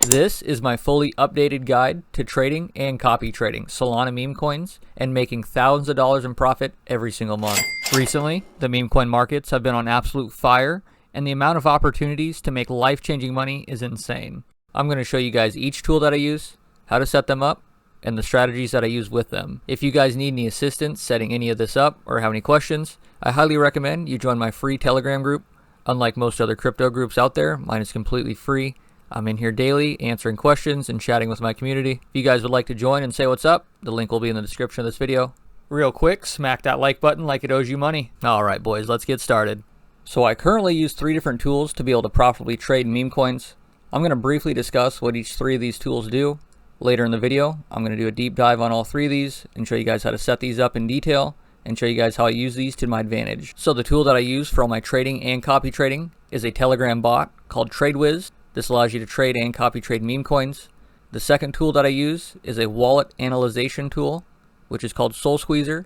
This is my fully updated guide to trading and copy trading Solana meme coins and making thousands of dollars in profit every single month. Recently, the meme coin markets have been on absolute fire, and the amount of opportunities to make life-changing money is insane. I'm going to show you guys each tool that I use, how to set them up, and the strategies that I use with them. If you guys need any assistance setting any of this up or have any questions, I highly recommend you join my free Telegram group. Unlike most other crypto groups out there, mine is completely free. I'm in here daily answering questions and chatting with my community. If you guys would like to join and say what's up, the link will be in the description of this video. Real quick, smack that like button like it owes you money. Alright boys, let's get started. So I currently use 3 different tools to be able to profitably trade meme coins. I'm going to briefly discuss what each 3 of these tools do. Later in the video, I'm going to do a deep dive on all 3 of these and show you guys how to set these up in detail and show you guys how I use these to my advantage. So the tool that I use for all my trading and copy trading is a Telegram bot called TradeWiz. This allows you to trade and copy trade meme coins. The second tool that I use is a wallet analyzation tool, which is called SolSqueezer.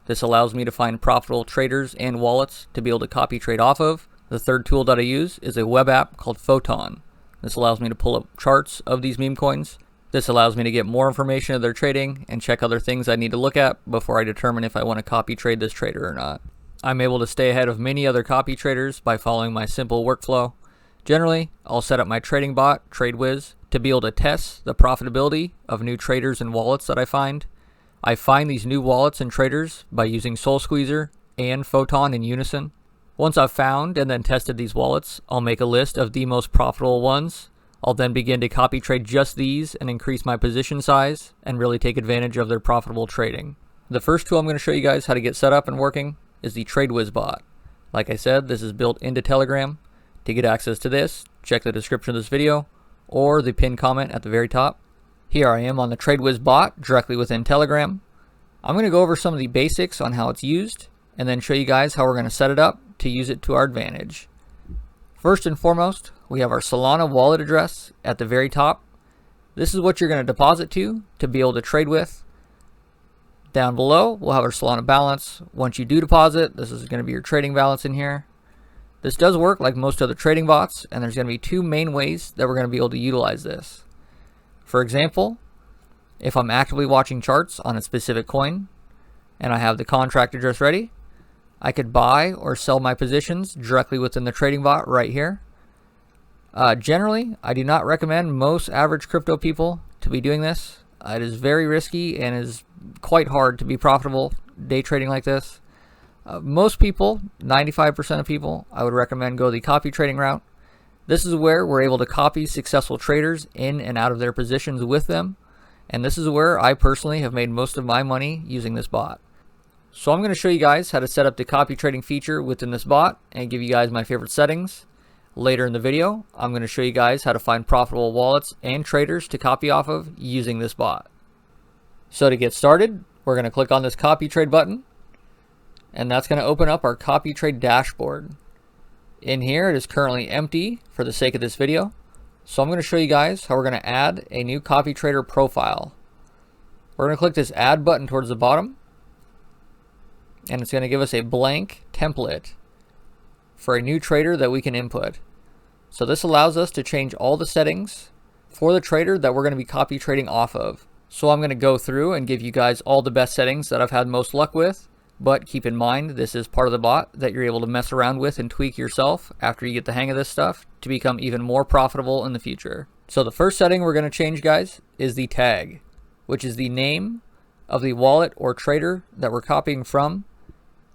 This allows me to find profitable traders and wallets to be able to copy trade off of. The third tool that I use is a web app called Photon. This allows me to pull up charts of these meme coins. This allows me to get more information of their trading and check other things I need to look at before I determine if I want to copy trade this trader or not. I'm able to stay ahead of many other copy traders by following my simple workflow. Generally, I'll set up my trading bot, TradeWiz, to be able to test the profitability of new traders and wallets that I find. I find these new wallets and traders by using SolSqueezer and Photon in unison. Once I've found and then tested these wallets, I'll make a list of the most profitable ones. I'll then begin to copy trade just these and increase my position size and really take advantage of their profitable trading. The first tool I'm going to show you guys how to get set up and working is the TradeWiz bot. Like I said, this is built into Telegram. To get access to this, check the description of this video or the pinned comment at the very top. Here I am on the TradeWiz bot directly within Telegram. I'm going to go over some of the basics on how it's used and then show you guys how we're going to set it up to use it to our advantage. First and foremost, we have our Solana wallet address at the very top. This is what you're going to deposit to be able to trade with. Down below, we'll have our Solana balance. Once you do deposit, this is going to be your trading balance in here. This does work like most other trading bots, and there's going to be 2 main ways that we're going to be able to utilize this. For example, if I'm actively watching charts on a specific coin and I have the contract address ready, I could buy or sell my positions directly within the trading bot right here. Generally, I do not recommend most average crypto people to be doing this. It is very risky and is quite hard to be profitable day trading like this. Most people, 95% of people, I would recommend go the copy trading route. This is where we're able to copy successful traders in and out of their positions with them. And this is where I personally have made most of my money using this bot. So I'm going to show you guys how to set up the copy trading feature within this bot and give you guys my favorite settings. Later in the video, I'm going to show you guys how to find profitable wallets and traders to copy off of using this bot. So to get started, we're going to click on this copy trade button. And that's going to open up our copy trade dashboard. In here, it is currently empty for the sake of this video. So I'm going to show you guys how we're going to add a new copy trader profile. We're going to click this add button towards the bottom. And it's going to give us a blank template for a new trader that we can input. So this allows us to change all the settings for the trader that we're going to be copy trading off of. So I'm going to go through and give you guys all the best settings that I've had most luck with. But keep in mind, this is part of the bot that you're able to mess around with and tweak yourself after you get the hang of this stuff to become even more profitable in the future. So the first setting we're going to change, guys, is the tag, which is the name of the wallet or trader that we're copying from.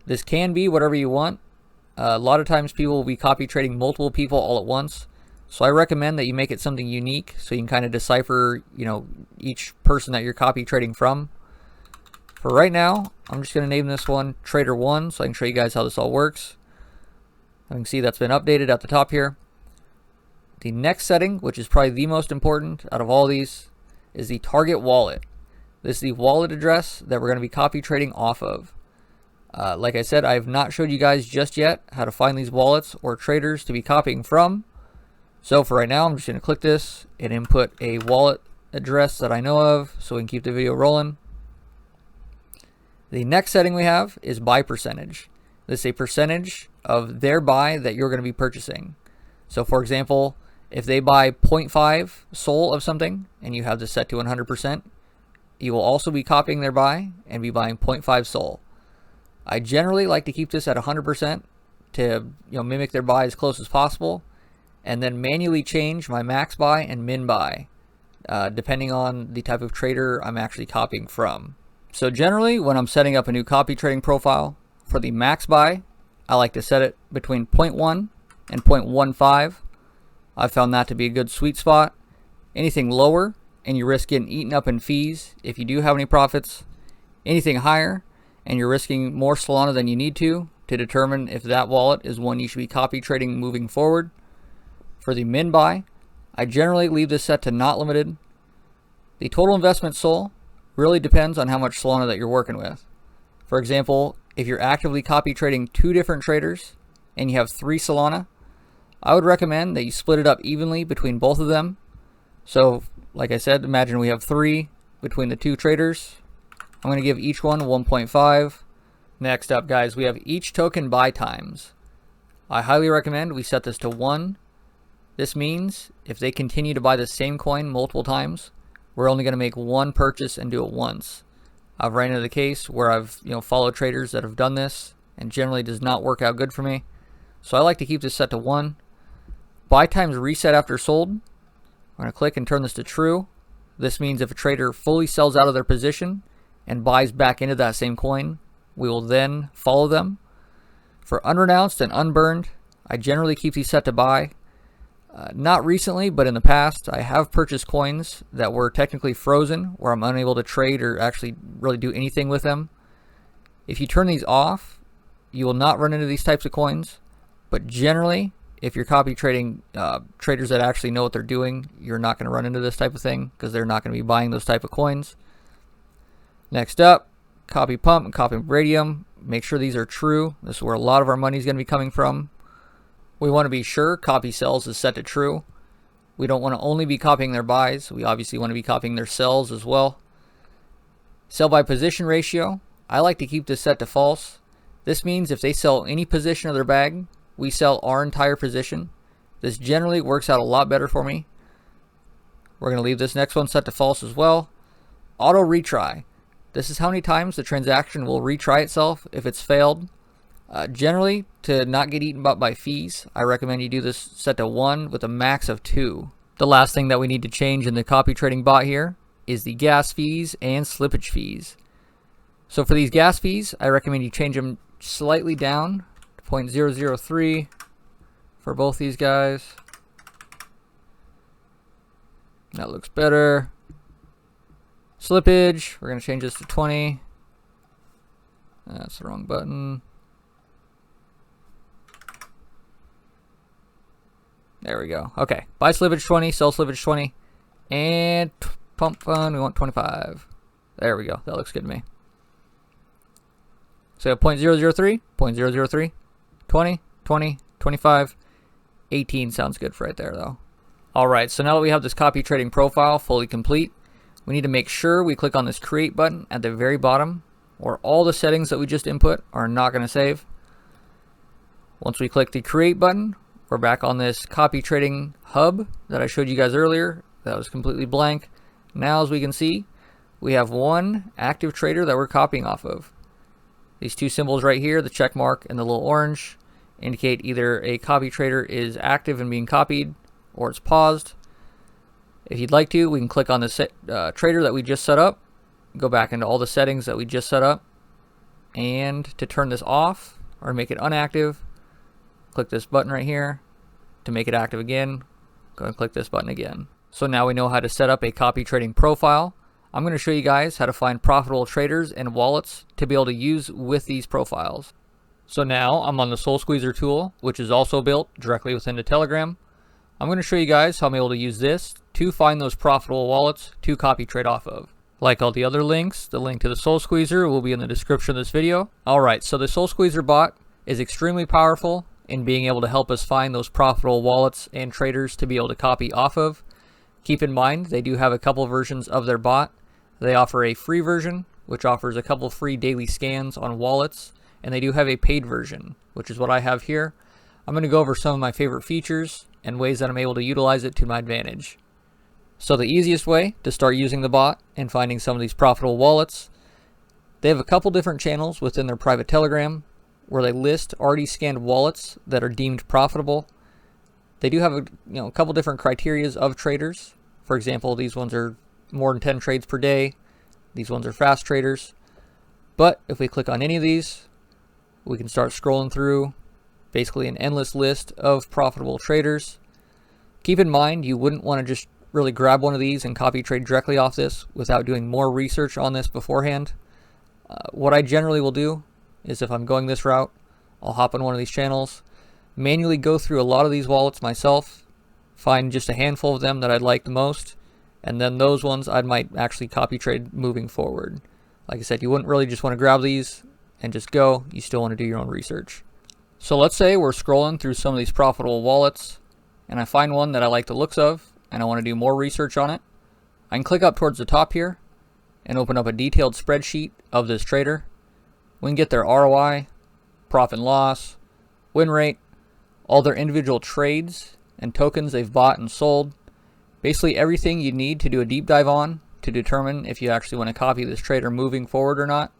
This can be whatever you want. A lot of times people will be copy trading multiple people all at once. So I recommend that you make it something unique so you can kind of decipher, each person that you're copy trading from. For right now, I'm just going to name this one Trader 1 so I can show you guys how this all works. You can see that's been updated at the top here. The next setting, which is probably the most important out of all these, is the target wallet. This is the wallet address that we're going to be copy trading off of. Like I said, I have not showed you guys just yet how to find these wallets or traders to be copying from. So for right now, I'm just going to click this and input a wallet address that I know of so we can keep the video rolling. The next setting we have is buy percentage. This is a percentage of their buy that you're going to be purchasing. So for example, If they buy 0.5 SOL of something and you have this set to 100%, you will also be copying their buy and be buying 0.5 SOL. I generally like to keep this at 100% to mimic their buy as close as possible, and then manually change my max buy and min buy depending on the type of trader I'm actually copying from. So generally, when I'm setting up a new copy trading profile, for the max buy, I like to set it between 0.1 and 0.15. I've found that to be a good sweet spot. Anything lower, and you risk getting eaten up in fees if you do have any profits. Anything higher, and you're risking more Solana than you need to determine if that wallet is one you should be copy trading moving forward. For the min buy, I generally leave this set to not limited. The total investment SOL really depends on how much Solana that you're working with. For example, if you're actively copy trading 2 different traders and you have 3 Solana, I would recommend that you split it up evenly between both of them. So, like I said, imagine we have 3 between the 2 traders. I'm going to give each one 1.5. Next up, guys, we have each token buy times. I highly recommend we set this to 1. This means if they continue to buy the same coin multiple times, we're only going to make 1 purchase and do it once. I've ran into the case where I've followed traders that have done this, and generally does not work out good for me. So I like to keep this set to 1. Buy times reset after sold. I'm going to click and turn this to true. This means if a trader fully sells out of their position and buys back into that same coin, we will then follow them. For unrenounced and unburned, I generally keep these set to buy. Not recently, but in the past, I have purchased coins that were technically frozen, where I'm unable to trade or actually really do anything with them. If you turn these off, you will not run into these types of coins. But generally, if you're copy trading traders that actually know what they're doing, you're not going to run into this type of thing because they're not going to be buying those type of coins. Next up, copy pump and copy radium. Make sure these are true. This is where a lot of our money is going to be coming from. We want to be sure copy sells is set to true. We don't want to only be copying their buys. We obviously want to be copying their sells as well. Sell by position ratio. I like to keep this set to false. This means if they sell any position of their bag, we sell our entire position. This generally works out a lot better for me. We're going to leave this next one set to false as well. Auto retry. This is how many times the transaction will retry itself if it's failed. Generally, to not get eaten up by fees, I recommend you do this set to 1 with a max of 2. The last thing that we need to change in the copy trading bot here is the gas fees and slippage fees. So for these gas fees, I recommend you change them slightly down to 0.003 for both these guys. That looks better. Slippage, we're going to change this to 20. That's the wrong button. There we go. Okay. Buy slippage 20, sell slippage 20. And pump fund, we want 25. There we go. That looks good to me. So 0.003, 0.003, 20, 20, 25, 18 sounds good for right there though. Alright, so now that we have this copy trading profile fully complete, we need to make sure we click on this create button at the very bottom, or all the settings that we just input are not going to save. Once we click the create button, we're back on this copy trading hub that I showed you guys earlier. That was completely blank. Now, as we can see, we have 1 active trader that we're copying off of. These 2 symbols right here, the check mark and the little orange, indicate either a copy trader is active and being copied or it's paused. If you'd like to, we can click on the trader that we just set up, go back into all the settings that we just set up, and to turn this off or make it unactive, click this button right here. To make it active again, go and click this button again. So now we know how to set up a copy trading profile. I'm going to show you guys how to find profitable traders and wallets to be able to use with these profiles. So now I'm on the SolSqueezer tool, which is also built directly within the Telegram. I'm going to show you guys how I'm able to use this to find those profitable wallets to copy trade off of. Like all the other links, the link to the SolSqueezer will be in the description of this video. Alright, so the SolSqueezer bot is extremely powerful in being able to help us find those profitable wallets and traders to be able to copy off of. Keep in mind, they do have a couple versions of their bot. They offer a free version, which offers a couple free daily scans on wallets, and they do have a paid version, which is what I have here. I'm going to go over some of my favorite features and ways that I'm able to utilize it to my advantage. So the easiest way to start using the bot and finding some of these profitable wallets, they have a couple different channels within their private Telegram where they list already scanned wallets that are deemed profitable. They do have a couple different criterias of traders. For example, these ones are more than 10 trades per day. These ones are fast traders. But if we click on any of these, we can start scrolling through basically an endless list of profitable traders. Keep in mind, you wouldn't want to just really grab one of these and copy trade directly off this without doing more research on this beforehand. What I generally will do is if I'm going this route, I'll hop on one of these channels, manually go through a lot of these wallets myself, find just a handful of them that I'd like the most, and then those ones I might actually copy trade moving forward. Like I said, you wouldn't really just want to grab these and just go. You still want to do your own research. So let's say we're scrolling through some of these profitable wallets and I find one that I like the looks of and I want to do more research on it. I can click up towards the top here and open up a detailed spreadsheet of this trader. We can get their ROI, profit and loss, win rate, all their individual trades and tokens they've bought and sold. Basically everything you need to do a deep dive on to determine if you actually want to copy this trader moving forward or not.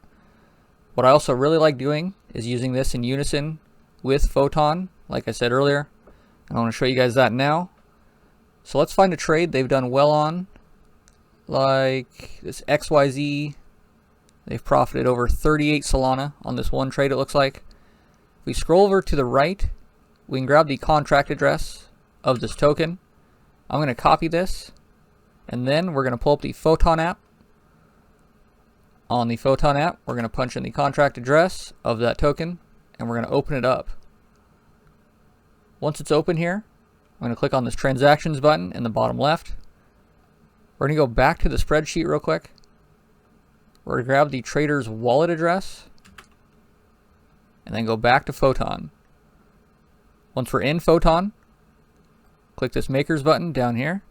What I also really like doing is using this in unison with Photon, like I said earlier. And I want to show you guys that now. So let's find a trade they've done well on, like this XYZ. They've profited over 38 Solana on this one trade, it looks like. If we scroll over to the right, we can grab the contract address of this token. I'm going to copy this, and then we're going to pull up the Photon app. On the Photon app, we're going to punch in the contract address of that token, and we're going to open it up. Once it's open here, I'm going to click on this transactions button in the bottom left. We're going to go back to the spreadsheet real quick. We're going to grab the trader's wallet address and then go back to Photon. Once we're in Photon, click this makers button down here.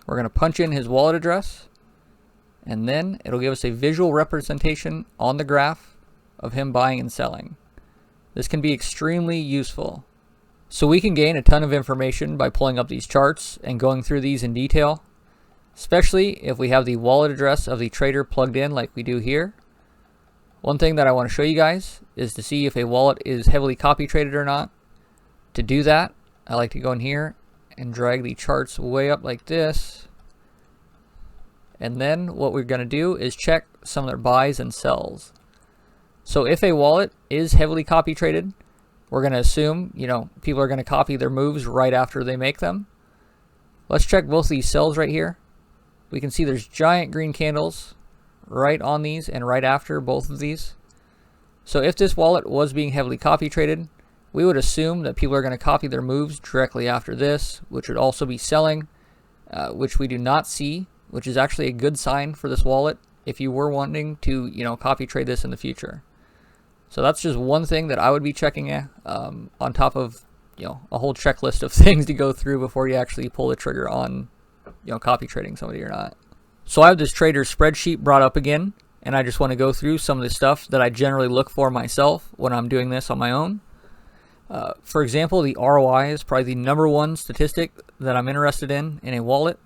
We're going to punch in his wallet address and then it'll give us a visual representation on the graph of him buying and selling. This can be extremely useful. So we can gain a ton of information by pulling up these charts and going through these in detail, especially if we have the wallet address of the trader plugged in like we do here. One thing that I want to show you guys is to see if a wallet is heavily copy traded or not. To do that, I like to go in here and drag the charts way up like this. And then what we're going to do is check some of their buys and sells. So if a wallet is heavily copy traded, we're going to assume, people are going to copy their moves right after they make them. Let's check both these sells right here. We can see there's giant green candles right on these and right after both of these. So if this wallet was being heavily copy traded, we would assume that people are going to copy their moves directly after this, which would also be selling, which we do not see, which is actually a good sign for this wallet if you were wanting to, copy trade this in the future. So that's just one thing that I would be checking on top of, a whole checklist of things to go through before you actually pull the trigger on, copy trading somebody or not. So I have this trader spreadsheet brought up again, and I just want to go through some of the stuff that I generally look for myself when I'm doing this on my own. For example, the ROI is probably the number one statistic that I'm interested in a wallet.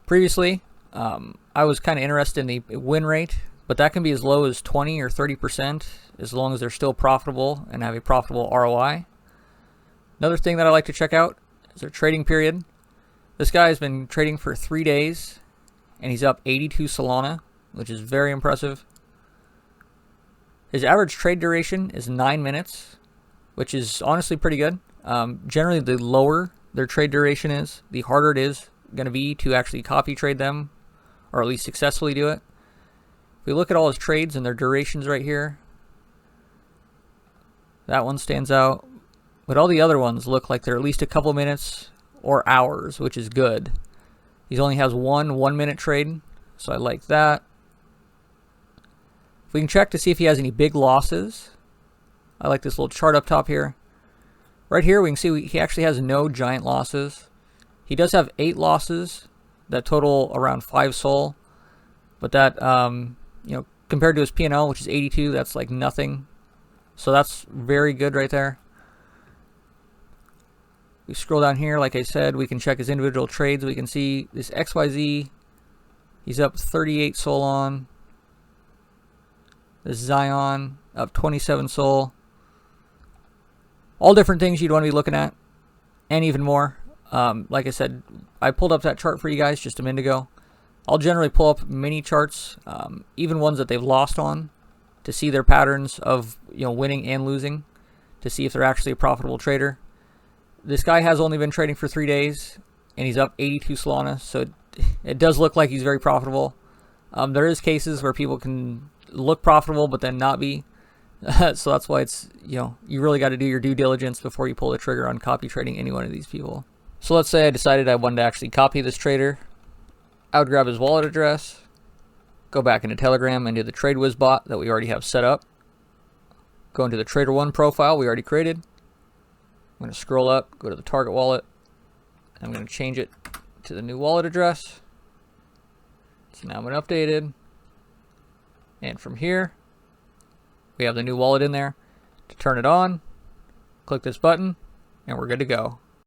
Previously, I was kind of interested in the win rate, but that can be as low as 20 or 30% as long as they're still profitable and have a profitable ROI. Another thing that I like to check out is their trading period. This guy has been trading for 3 days, and he's up 82 Solana, which is very impressive. His average trade duration is 9 minutes, which is honestly pretty good. Generally, the lower their trade duration is, the harder it is going to be to actually copy trade them, or at least successfully do it. If we look at all his trades and their durations right here, that one stands out. But all the other ones look like they're at least a couple minutes or hours, which is good. He only has one 1 minute trade, so I like that. If we can check to see if he has any big losses, I like this little chart up top here. Right here we can see he actually has no giant losses. He does have 8 losses that total around 5 Sol, but that compared to his P&L, which is 82, that's like nothing. So that's very good right there. We scroll down here, like I said, we can check his individual trades. We can see this XYZ, he's up 38 Sol on. This Zion, up 27 Sol. All different things you'd want to be looking at, and even more. Like I said, I pulled up that chart for you guys just a minute ago. I'll generally pull up mini charts, even ones that they've lost on, to see their patterns of winning and losing, to see if they're actually a profitable trader. This guy has only been trading for 3 days, and he's up 82 Solana, so it does look like he's very profitable. There is cases where people can look profitable but then not be. So that's why it's, you really got to do your due diligence before you pull the trigger on copy trading any one of these people. So let's say I decided I wanted to actually copy this trader. I would grab his wallet address, go back into Telegram and do the TradeWiz bot that we already have set up. Go into the Trader 1 profile we already created. I'm going to scroll up, go to the target wallet. I'm going to change it to the new wallet address. So now I'm going to update it. And from here, we have the new wallet in there. To turn it on, click this button, and we're good to go.